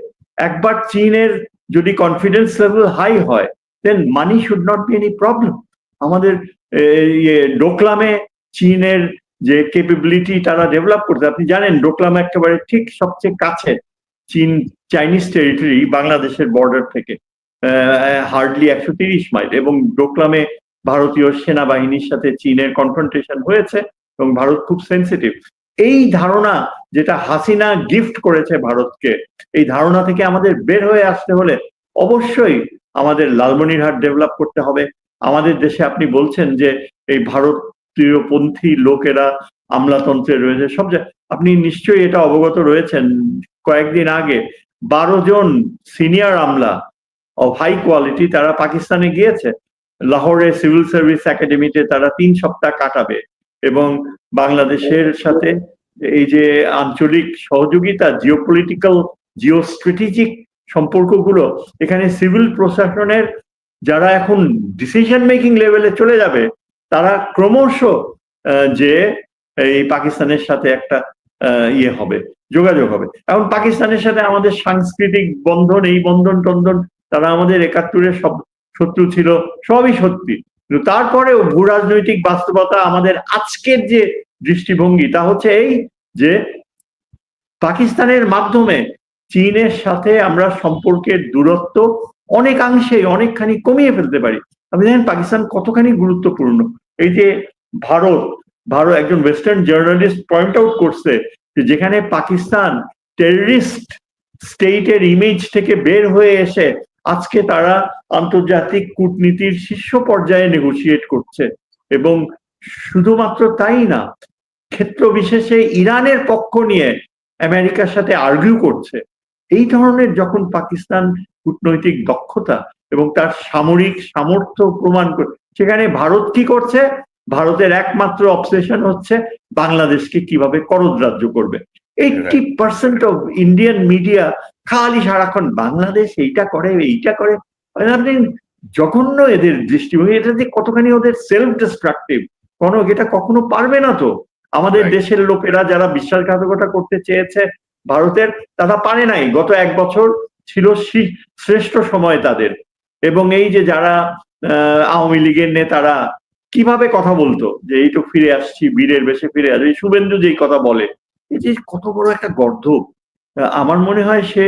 একবার চীনের যদি কনফিডেন্স লেভেল হাই হয়, then money should not be any problem. আমাদের ডোকলামে চীনের যে ক্যাপাবিলিটি তারা ডেভেলপ করতে, আপনি জানেন ডোকলাম একেবারে ঠিক সবচেয়ে কাছে চাইনিজ টেরিটরি বাংলাদেশের বর্ডার থেকে হার্ডলি 130 মাইল, এবং ডোকলামে ভারতীয় সেনাবাহিনীর সাথে চীনের কনফ্রন্টেশন হয়েছে, এবং ভারত খুব সেন্সিটিভ। এই ধারণা যেটা হাসিনা গিফট করেছে ভারতকে, এই ধারণা থেকে আমাদের বের হয়ে আসতে হলে অবশ্যই আমাদের লালমনিরহাট ডেভেলপ করতে হবে। আমাদের দেশে আপনি বলছেন যে এই ভারতীয়পন্থী লোকেরা আমলাতন্ত্রে রয়েছে সব আপনি নিশ্চয়ই এটা অবগত রয়েছেন, কয়েকদিন আগে 12 জন senior Amla of high quality তারা পাকিস্তানে গিয়েছে। লাহোরে সিভিল সার্ভিস একাডেমিতে তারা 3 সপ্তাহ কাটাবে, এবং বাংলাদেশের সাথে এই যে আঞ্চলিক সহযোগিতা, জিওপলিটিক্যাল, জিওস্ট্র্যাটেজিক সম্পর্কগুলো, এখানে সিভিল প্রশাসনের যারা এখন ডিসিশন মেকিং লেভেলে চলে যাবে, তারা ক্রমশ যে এই পাকিস্তানের সাথে একটা যোগাযোগ হবে। এখন পাকিস্তানের সাথে আমাদের সাংস্কৃতিক বন্ধন, এই বন্ধন টন্ধন, তারা আমাদের 71-এর সব শত্রু ছিল, সবই সত্যি, কিন্তু তারপরেও ভূ রাজনৈতিক বাস্তবতা আমাদের আজকের যে দৃষ্টিভঙ্গি তা হচ্ছে এই যে পাকিস্তানের মাধ্যমে চীনের সাথে আমরা সম্পর্কের দূরত্ব অনেকখানি কমিয়ে ফেলতে পারি। আপনি দেখেন পাকিস্তান কতখানি গুরুত্বপূর্ণ। এই যে ভারত একজন ওয়েস্টার্ন জার্নালিস্ট পয়েন্ট আউট করছে যে যেখানে পাকিস্তান টেররিস্ট স্টেটের ইমেজ থেকে বের হয়ে এসে আজকে তারা আন্তর্জাতিক কূটনীতির শীর্ষ পর্যায়ে নেগোশিয়েট করছে, এবং শুধুমাত্র তাই না, ক্ষেত্র বিশেষে ইরানের পক্ষ নিয়ে আমেরিকার সাথে আর্গিউ করছে। এই ধরনের যখন পাকিস্তান কূটনৈতিক দক্ষতা এবং তার সামরিক সামর্থ্য প্রমাণ করে, সেখানে ভারত কি করছে? ভারতের একমাত্র অবসেশন হচ্ছে বাংলাদেশকে কিভাবে করদরাজ্য করবে। 80% অফ ইন্ডিয়ান মিডিয়া খালি সারাক্ষণ বাংলাদেশ এইটা করে। আপনি জঘন্য এদের দৃষ্টিভঙ্গি, এটা যে কতখানি ওদের সেলফ ডিস্ট্রাকটিভ, এটা কখনো পারবে না। তো আমাদের দেশের লোকেরা যারা বিশ্বাসঘাতকতা করতে চেয়েছে ভারতের, তারা পারে নাই। গত 1 বছর ছিল শ্রেষ্ঠ সময় তাদের। এবং এই যে যারা আওয়ামী লীগের নেতারা কিভাবে কথা বলতো যে এই তো ফিরে আসছি, বীরের বেশে ফিরে আসবে, শুভেন্দু যেই কথা বলে, এই যে কত বড় একটা গর্ধব। আমার মনে হয় সে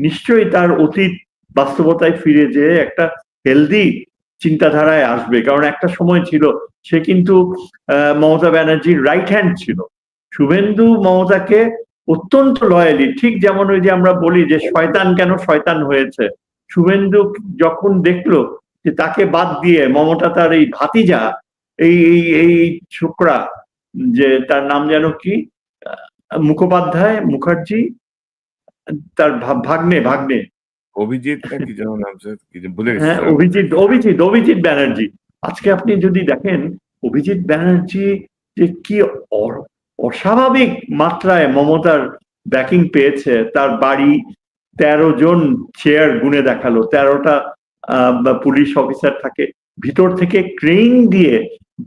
নিশ্চয়ই তার অতীত বাস্তবতায় ফিরে যেয়ে একটা হেলদি চিন্তাধারায় আসবে। কারণ একটা সময় ছিল সে কিন্তু মমতা ব্যানার্জির রাইট হ্যান্ড ছিল। শুভেন্দু মমতাকে অত্যন্ত লয়ালি, ঠিক যেমন ওই যে আমরা বলি যে শয়তান কেন শয়তান হয়েছে, শুভেন্দু যখন দেখলো যে তাকে বাদ দিয়ে মমতা তার এই ভাতিজা, এই এই এই ছোকরা, যে তার নাম যেন কি, মুখার্জি, তার ভাগ্নে অভিজিৎ নাকি যেন নাম, ভুলে গেছি। হ্যাঁ, অভিজিৎ ব্যানার্জি। আজকে আপনি যদি দেখেন অভিজিৎ ব্যানার্জি যে কি অস্বাভাবিক মাত্রায় মমতার ব্যাকিং পেয়েছে। তার বাড়ি 13 জন চেয়ার গুনে দেখালো, 13টা পুলিশ অফিসার থাকে, ভিতর থেকে ক্রেন দিয়ে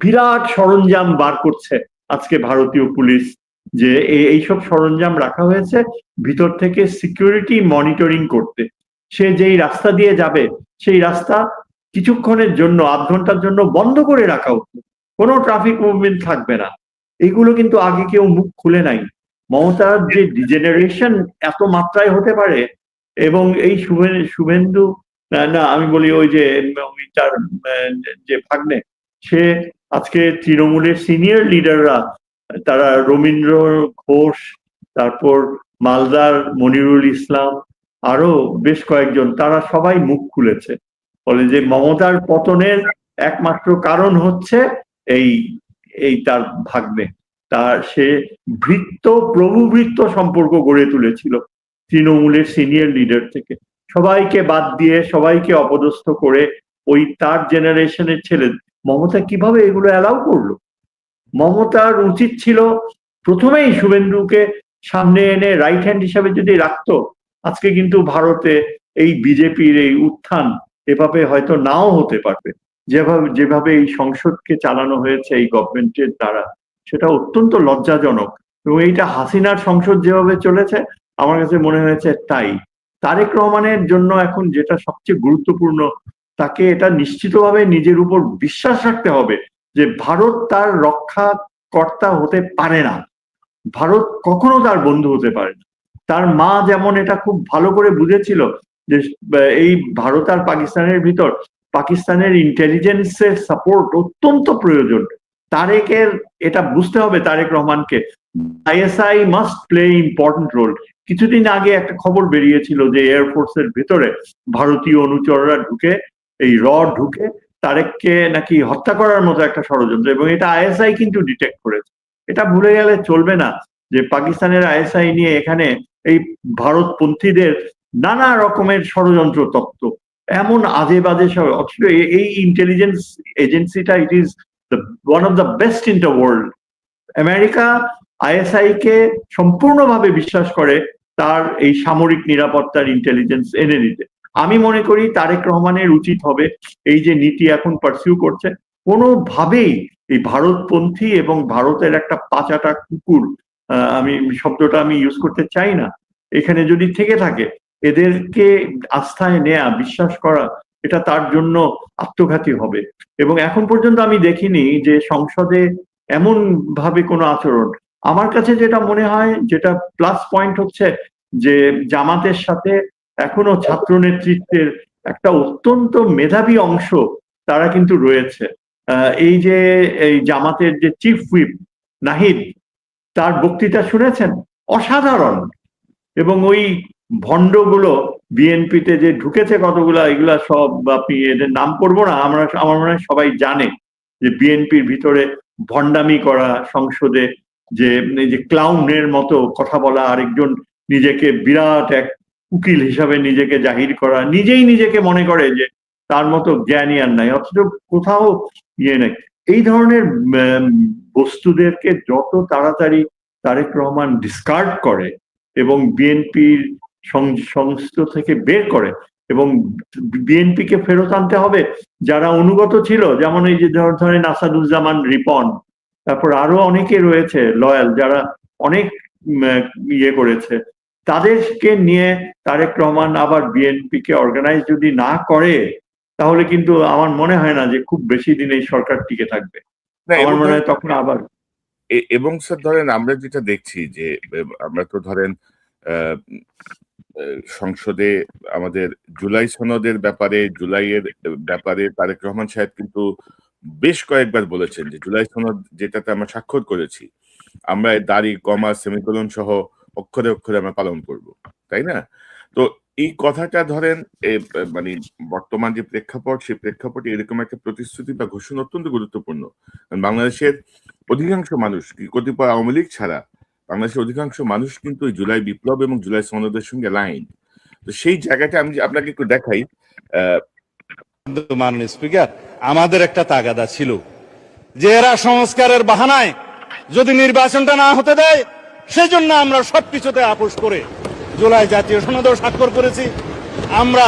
বিরাট সরঞ্জাম বার করছে আজকে ভারতীয় পুলিশ, যে এইসব সরঞ্জাম রাখা হয়েছে ভিতর থেকে সিকিউরিটি মনিটরিং করতে। সে যেই রাস্তা দিয়ে যাবে সেই রাস্তা কিছুক্ষণের জন্য, আধ ঘন্টার জন্য বন্ধ করে রাখা হতো, কোনো ট্রাফিক মুভমেন্ট থাকবে না। এগুলো কিন্তু আগে কেউ মুখ খুলে নাই। মমতার যে ডিজেনারেশন এত মাত্রায় হতে পারে, এবং এই শুভেন্দু না, আমি বলি ওই যে তার যে ভাগ্নে, সে আজকে তৃণমূলের সিনিয়র লিডাররা, তারা রবীন্দ্র ঘোষ, তারপর মালদার মনিরুল ইসলাম, আরো বেশ কয়েকজন, তারা সবাই মুখ খুলেছে, বলে যে মমতার পতনের একমাত্র কারণ হচ্ছে এই তার ভাগ্নে। তার সে প্রভুভৃত্য সম্পর্ক গড়ে তুলেছিল তৃণমূলের সিনিয়র লিডার থেকে, সবাইকে বাদ দিয়ে সবাইকে অপদস্থ করে ওই তার জেনারেশনের ছেলে। মমতা কিভাবে এগুলো অ্যালাউ করলো? মমতার উচিত ছিল প্রথমেই শুভেন্দুকে সামনে এনে রাইট হ্যান্ড হিসাবে যদি রাখতো, আজকে কিন্তু ভারতে এই বিজেপির এই উত্থান এভাবে হয়তো নাও হতে পারবে। যেভাবে এই সংসদকে চালানো হয়েছে এই গভর্নমেন্টের দ্বারা, সেটা অত্যন্ত লজ্জাজনক। এবং এইটা হাসিনার সংসদ যেভাবে চলেছে, আমার কাছে মনে হয়েছে তাই। তারেক রহমানের জন্য এখন যেটা সবচেয়ে গুরুত্বপূর্ণ, তাকে এটা নিশ্চিতভাবে নিজের উপর বিশ্বাস রাখতে হবে যে ভারত তার রক্ষাকর্তা হতে পারে না, ভারত কখনো তার বন্ধু হতে পারে না। তার মা যেমন এটা খুব ভালো করে বুঝেছিল যে এই ভারত আর পাকিস্তানের ভিতর পাকিস্তানের ইন্টেলিজেন্সের সাপোর্ট অত্যন্ত প্রয়োজন। তারেকের এটা বুঝতে হবে, তারেক রহমানকে, ISI must play important role. কিছুদিন আগে একটা খবর বেরিয়েছিল যে এয়ারফোর্সের ভিতরে ভারতীয় অনুচররা ঢুকে তারেককে নাকি হত্যা করার মতো একটা ষড়যন্ত্র, এবং এটা আইএসআই কিন্তু ডিটেক্ট করেছে। এটা ভুলে গেলে চলবে না যে পাকিস্তানের আইএসআই নিয়ে এখানে এই ভারতপন্থীদের নানা রকমের ষড়যন্ত্র তত্ত্ব, এমন আজে বাজে সব। অথচ এই ইন্টেলিজেন্স এজেন্সিটা it is one of the best in the world. America ISI কে সম্পূর্ণভাবে বিশ্বাস করে তার এই সামরিক নিরাপত্তার ইন্টেলিজেন্স এনে দিতে। আমি মনে করি তারেক রহমানের উচিত হবে এই যে নীতি এখন পারসিউ করছে, কোনোভাবেই এই ভারতপন্থী এবং ভারতের একটা পাচাটা কুকুর, আমি শব্দটা আমি ইউজ করতে চাই না, এখানে যদি থেকে থাকে, এদেরকে আস্থায় নেয়া, বিশ্বাস করা, এটা তার জন্য আত্মঘাতী হবে। এবং এখন পর্যন্ত আমি দেখিনি যে সংসদে এমন ভাবে কোনো আচরণ। আমার কাছে যেটা মনে হয়, যেটা প্লাস পয়েন্ট হচ্ছে যে জামাতের সাথে এখনো ছাত্র নেতৃত্বের একটা অত্যন্ত মেধাবী অংশ তারা কিন্তু রয়েছে। এই যে এই জামাতের যে চিফ হুইপ নাহিদ, তার বক্তৃতা শুনেছেন, অসাধারণ। এবং ওই ভণ্ডগুলো বিএনপিতে যে ঢুকেছে কতগুলা, এগুলা সব আপনি এদের নাম করবো না, আমার মনে হয় সবাই জানে যে বিএনপির ভিতরে ভণ্ডামি করা, সংসদে যে এই যে ক্লাউনের মতো কথা বলা, আরেকজন নিজেকে বিরাট এক উকিল হিসাবে নিজেকে জাহির করা, নিজেই নিজেকে মনে করে যে তার মতো জ্ঞানী আর নাই, অথচ কোথাও ইয়ে নেই। এই ধরনের বস্তুদেরকে যত তাড়াতাড়ি তারেক রহমান ডিসকার্ড করে এবং বিএনপির সংস্থ থেকে বের করে, এবং বিএনপিকে ফেরত আনতে হবে যারা অনুগত ছিল, যেমন এই যে ধরেন আসাদুজ্জামান রিপন, তারপর আরো অনেকে রয়েছে লয়াল যারা অনেক ইয়ে করেছে, তাদেরকে নিয়ে তারেক রহমান আবার বিএনপিকে অর্গানাইজ যদি না করে, তাহলে কিন্তু আমার মনে হয় না যে খুব বেশি দিন এই সরকার টিকে থাকবে। আমার মনে হয় তখন আবার এবং স্যার ধরেন আমরা যেটা দেখছি যে আমরা তো ধরেন সংসদে আমাদের জুলাই সনদের ব্যাপারে, জুলাইয়ের ব্যাপারে তারেক রহমান সাহেব কিন্তু বেশ কয়েকবার বলেছেন যে জুলাই সনদ যেটাতে আমরা স্বাক্ষর করেছি, আমরা দাড়ি, কমা, সেমিকোলন সহ অক্ষরে অক্ষরে আমরা পালন করব, তাই না? তো এই কথাটা ধরেন মানে বর্তমান যে প্রেক্ষাপট, সেই প্রেক্ষাপটে এরকম একটা প্রতিশ্রুতি বা ঘোষণা অত্যন্ত গুরুত্বপূর্ণ। বাংলাদেশের অধিকাংশ মানুষ, কতিপয় আওয়ামী লীগ ছাড়া বাংলাদেশের অধিকাংশ মানুষ কিন্তু জুলাই বিপ্লব এবং জুলাই সনদের সঙ্গে লাইন। তো সেই জায়গাটা আমি আপনাকে একটু দেখাই। মাননীয় স্পিকার, আমাদের একটা তাগাদা ছিল যে এরা সংস্কারের বাহানায় যদি নির্বাচনটা না হতে দেয়, সেজন্য আমরা সবকিছুতে আপোষ করে জুলাই জাতীয় সনদেও স্বাক্ষর করেছি। আমরা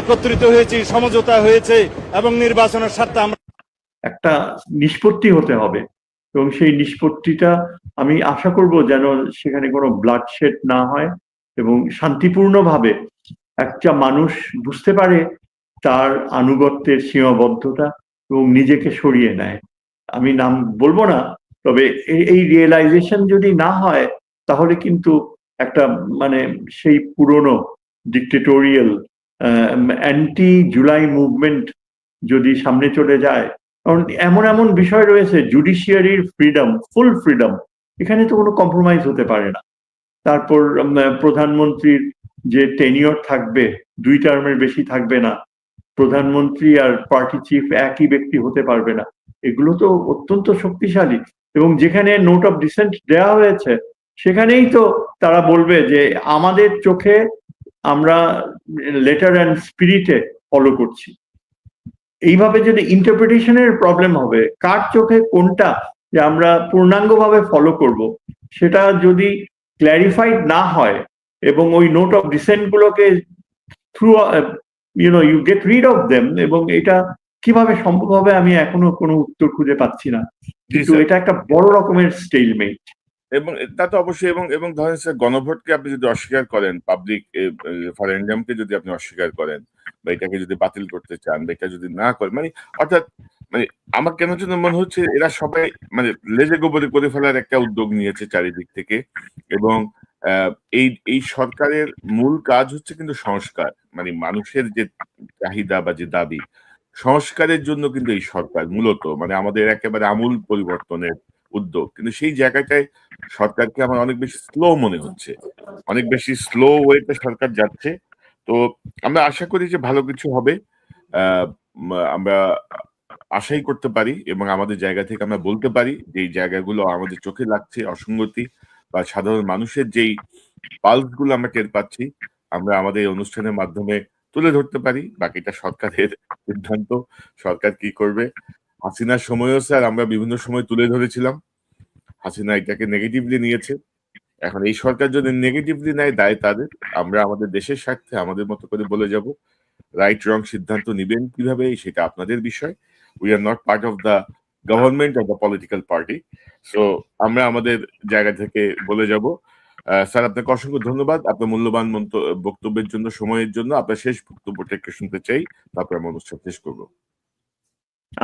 একত্রিত হয়েছি, সমঝোতা হয়েছে এবং নির্বাচনের স্বার্থে আমরা একটা নিষ্পত্তি হতে হবে, এবং সেই নিষ্পত্তিটা আমি আশা করব যেন সেখানে কোনো ব্লাডশেড না হয় এবং শান্তিপূর্ণভাবে একটা মানুষ বুঝতে পারে তার আনুগত্যের সীমাবদ্ধতা এবং নিজেকে সরিয়ে নেয়। আমি নাম বলবো না, তবে এই রিয়েলাইজেশন যদি না হয়, তাহলে কিন্তু একটা মানে সেই পুরনো ডিক্টেটোরিয়াল অ্যান্টি জুলাই মুভমেন্ট যদি সামনে চলে যায়, কারণ এমন এমন বিষয় রয়েছে, জুডিশিয়ারির ফ্রিডম, ফুল ফ্রিডম, এখানে তো কোনো কম্প্রোমাইজ হতে পারে না। তারপর প্রধানমন্ত্রীর যে টেনিয়র থাকবে 2 টার্মের বেশি থাকবে না, প্রধানমন্ত্রী আর পার্টি চিফ একই ব্যক্তি হতে পারবে না, এগুলো তো অত্যন্ত শক্তিশালী। এবং যেখানে নোট অফ ডিসেন্ট দেওয়া হয়েছে, সেখানেই তো তারা বলবে যে আমাদের চোখে আমরা লেটার অ্যান্ড স্পিরিটে ফলো করছি। এইভাবে যদি ইন্টারপ্রিটেশনের প্রবলেম হবে, কার চোখে কোনটা যে আমরা পূর্ণাঙ্গভাবে ফলো করব, সেটা যদি ক্ল্যারিফাইড না হয় এবং ওই নোট অফ ডিসেন্ট গুলোকে through you get rid of them, এবং এটা কিভাবে সম্ভব হবে আমি এখনো কোনো উত্তর খুঁজে পাচ্ছি না, কিন্তু এটা একটা বড় রকমের স্টেলমেট। এবং তা তো অবশ্যই, এবং ধরেন স্যার গণভোটকে আপনি যদি অস্বীকার করেন, পাবলিক রেফারেন্ডামকে যদি আপনি অস্বীকার করেন, বা এটাকে যদি বাতিল করতে চান, বা এটা যদি না করেন, মানে অর্থাৎ মানে আমার কেন যেন মনে হচ্ছে এরা সবাই মানে লেজে গোবরে করে ফেলার একটা উদ্যোগ নিয়েছে চারিদিক থেকে। এবং এই সরকারের মূল কাজ হচ্ছে কিন্তু সংস্কার, মানে মানুষের যে চাহিদা বা যে দাবি, সংস্কারের জন্য কিন্তু এই সরকার মূলত মানে আমাদের একেবারে আমূল পরিবর্তনের উদ্যোগ। কিন্তু সেই জায়গাটায় সরকারকে আমার অনেক বেশি স্লো মনে হচ্ছে, অনেক বেশি স্লো ওয়েতে সরকার যাচ্ছে। তো আমরা আশা করি যে ভালো কিছু হবে, আমরা আশাই করতে পারি, এবং আমাদের জায়গা থেকে আমরা বলতে পারি যে এই জায়গাগুলো আমাদের চোখে লাগছে অসঙ্গতি, বা সাধারণ মানুষের যেই পালস গুলো আমরা টের পাচ্ছি, আমরা আমাদের এই অনুষ্ঠানের মাধ্যমে তুলে ধরতে পারি। বাকিটা সরকারের সিদ্ধান্ত, সরকার কি করবে। হাসিনার সময়ও স্যার আমরা বিভিন্ন সময় তুলে ধরেছিলাম, হাসিনা এটাকে নেগেটিভলি নিয়েছে। এখন এই সরকার যদি নেগেটিভলি নেয়, দায় তাদের। আমরা আমাদের দেশের স্বার্থে আমাদের মতো করে বলে যাব, রাইট রং সিদ্ধান্ত নিবেন কিভাবে সেটা আপনাদের বিষয়। We are not part of the government of the political party. So আমরা আমাদের জায়গা থেকে বলে যাব। স্যার আপনাকে অসংখ্য ধন্যবাদ আপনার মূল্যবান বক্তব্যের জন্য, সময়ের জন্য। আপনার শেষ বক্তব্যটা একটু শুনতে চাই, তারপর আমরা অনুষ্ঠান শেষ করবো।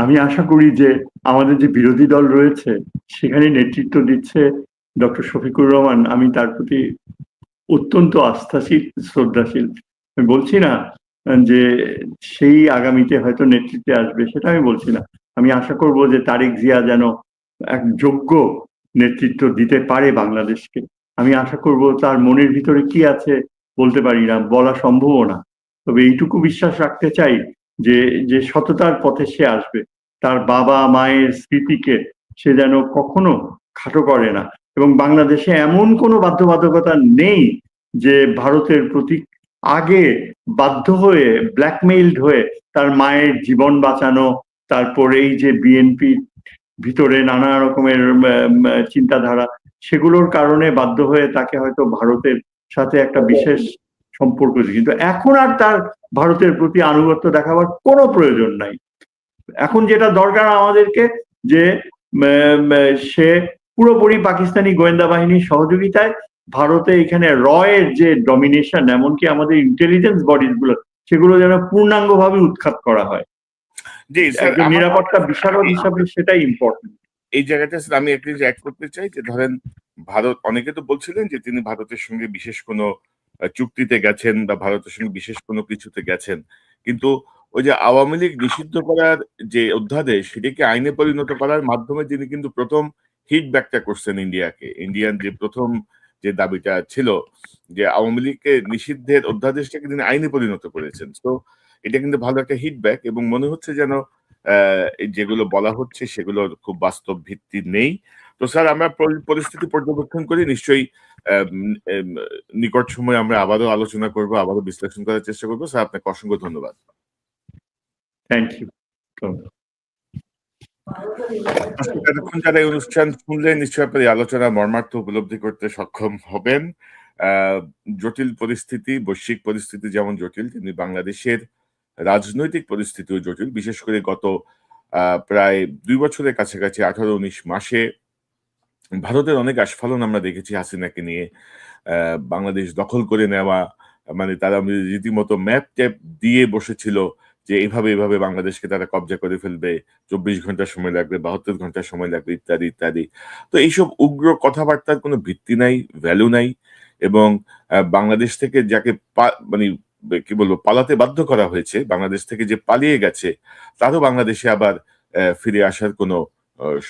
আমি আশা করি যে আমাদের যে বিরোধী দল রয়েছে সেখানে নেতৃত্ব দিচ্ছে ডক্টর শফিকুর রহমান, আমি তার প্রতি অত্যন্ত আস্থাশীল, শ্রদ্ধাশীল। আমি বলছি না যে সেই আগামীতে হয়তো নেতৃত্বে আসবে, সেটা আমি বলছি না। আমি আশা করব যে তারেক জিয়া যেন এক যোগ্য নেতৃত্ব দিতে পারে বাংলাদেশকে। আমি আশা করব, তার মনের ভিতরে কি আছে বলতে পারি না, বলা সম্ভবও না, তবে এইটুকু বিশ্বাস রাখতে চাই যে যে সততার পথে সে আসবে, তার বাবা মায়ের স্মৃতিকে সে যেন কখনো খাটো করে না, এবং বাংলাদেশে এমন কোনো বাধ্যবাধকতা নেই যে ভারতের প্রতি আগে বাধ্য হয়ে ব্ল্যাকমেইলড হয়ে তার মায়ের জীবন বাঁচানো, তারপরে এই যে বিএনপি ভিতরে নানা রকমের চিন্তাধারা, সেগুলোর কারণে বাধ্য হয়ে তাকে হয়তো ভারতের সাথে একটা বিশেষ সম্পর্ক, কিন্তু এখন আর তার ভারতের প্রতি আনুগত্য দেখাবার কোনো প্রয়োজন নাই। এখন যেটা দরকার আমাদেরকে, যে সে পুরোপুরি পাকিস্তানি গোয়েন্দা বাহিনীর সহযোগিতায় ভারতে এখানে রয়ের যে ডমিনেশন, এমনকি আমাদের ইন্টেলিজেন্স বডিজ গুলো, সেগুলো যেন পূর্ণাঙ্গভাবে উৎখাত করা হয়। জি স্যার, একজন নিরাপত্তা বিশারদ হিসাবে সেটাই ইম্পর্টেন্ট। এই জায়গাটা স্যার আমি একটা জিনিস অ্যাড করতে চাই, যে ধরেন ভারত, অনেকে তো বলছিলেন যে তিনি ভারতের সঙ্গে বিশেষ কোনো চুক্তিতে গেছেন বা ভারতের সঙ্গে বিশেষ কোনো কিছুতে গেছেন, কিন্তু ওই যে আওয়ামী লীগ নিষিদ্ধ করার যে অধ্যাদেশ, সেটাকে আইনে পরিণত করার মাধ্যমে তিনি কিন্তু প্রথম হিট ব্যাকটা করছেন ইন্ডিয়াকে। ইন্ডিয়ান যে প্রথম যে দাবিটা ছিল যে আওয়ামী লীগকে নিষিদ্ধের অধ্যাদেশটাকে তিনি আইনে পরিণত করেছেন, তো এটা কিন্তু ভালো একটা হিট ব্যাক, এবং মনে হচ্ছে যেন যেগুলো বলা হচ্ছে সেগুলোর খুব বাস্তব ভিত্তি নেই। তো স্যার, আমরা পরিস্থিতি পর্যবেক্ষণ করি, নিশ্চয়ই নিকট সময়ে আমরা আবারও আলোচনা করব, আবারও বিশ্লেষণ করার চেষ্টা করবো। স্যার, আপনাকে অসংখ্য ধন্যবাদ। Thank you. এতক্ষণ যারা এই অনুষ্ঠান শুনলেন, নিশ্চয়ই আপনার এই আলোচনার মর্মার্থ উপলব্ধি করতে সক্ষম হবেন। জটিল পরিস্থিতি, বৈশ্বিক পরিস্থিতি যেমন জটিল, তেমনি বাংলাদেশের রাজনৈতিক পরিস্থিতিও জটিল। বিশেষ করে গত প্রায় 2 বছরের কাছাকাছি 18-19 মাসে ভারতের অনেক আস্ফালন আমরা দেখেছি হাসিনাকে নিয়ে। বাংলাদেশ দখল করে নেওয়া, মানে তারা রীতিমতো ম্যাপ ট্যাপ দিয়ে বসেছিল যে এইভাবে এইভাবে বাংলাদেশকে তারা কবজা করে ফেলবে, 24 ঘন্টা সময় লাগবে, 72 ঘন্টা সময় লাগবে, ইত্যাদি ইত্যাদি। তো এইসব উগ্র কথাবার্তার কোনো ভিত্তি নাই, ভ্যালু নাই, এবং বাংলাদেশ থেকে যাকে মানে কি বলবো পালাতে বাধ্য করা হয়েছে, বাংলাদেশ থেকে যে পালিয়ে গেছে, তারও বাংলাদেশে আবার ফিরে আসার কোনো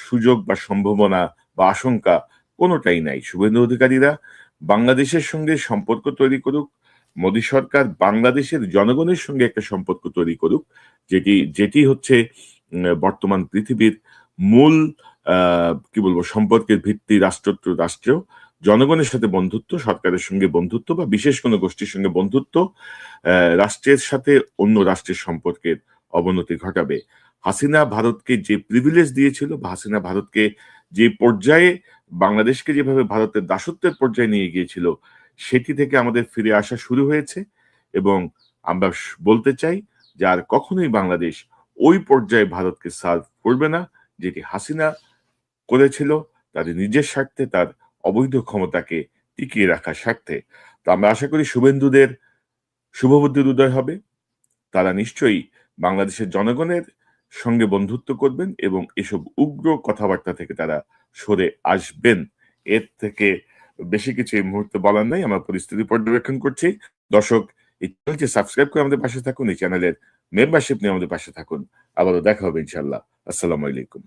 সুযোগ বা সম্ভাবনা বা আশঙ্কা কোনোটাই নাই। শুভেন্দু অধিকারীরা বাংলাদেশের সঙ্গে সম্পর্ক তৈরি করুক, মোদী সরকার বাংলাদেশের জনগণের সঙ্গে একটা সম্পর্ক তৈরি করুক, যেটি হচ্ছে বর্তমান পৃথিবীর মূল কি বলবো সম্পর্কের ভিত্তি। রাষ্ট্র টু রাষ্ট্র, জনগণের সাথে বন্ধুত্ব, সরকারের সঙ্গে বন্ধুত্ব বা বিশেষ কোনো গোষ্ঠীর সঙ্গে বন্ধুত্ব রাষ্ট্রের সাথে অন্য রাষ্ট্রের সম্পর্কের অবনতি ঘটাবে। হাসিনা ভারতকে যে প্রিভিলেজ দিয়েছিল, বা হাসিনা ভারতকে যে পর্যায়ে, বাংলাদেশকে যেভাবে ভারতের দাসত্বের পর্যায়ে নিয়ে গিয়েছিল, সেটি থেকে আমাদের ফিরে আসা শুরু হয়েছে, এবং আমরা বলতে চাই যে আর কখনোই বাংলাদেশ ওই পর্যায়ে ভারতকে সার্ভ করবে না, যেটি হাসিনা করেছিল তাদের নিজের স্বার্থে, তার অবৈধ ক্ষমতাকে টিকিয়ে রাখার স্বার্থে। তো আমরা আশা করি শুভেন্দুদের শুভবুদ্ধির উদয় হবে, তারা নিশ্চয়ই বাংলাদেশের জনগণের সঙ্গে বন্ধুত্ব করবেন এবং এসব উগ্র কথাবার্তা থেকে তারা সরে আসবেন। এর থেকে বেশি কিছু এই মুহূর্তে বলার নাই। আমরা পরিস্থিতি পর্যবেক্ষণ করছি। দর্শক, এই চ্যানেলটি সাবস্ক্রাইব করে আমাদের পাশে থাকুন, এই চ্যানেলের মেম্বারশিপ নিয়ে আমাদের পাশে থাকুন। আবারও দেখা হবে ইনশাল্লাহ। আসসালামু আলাইকুম।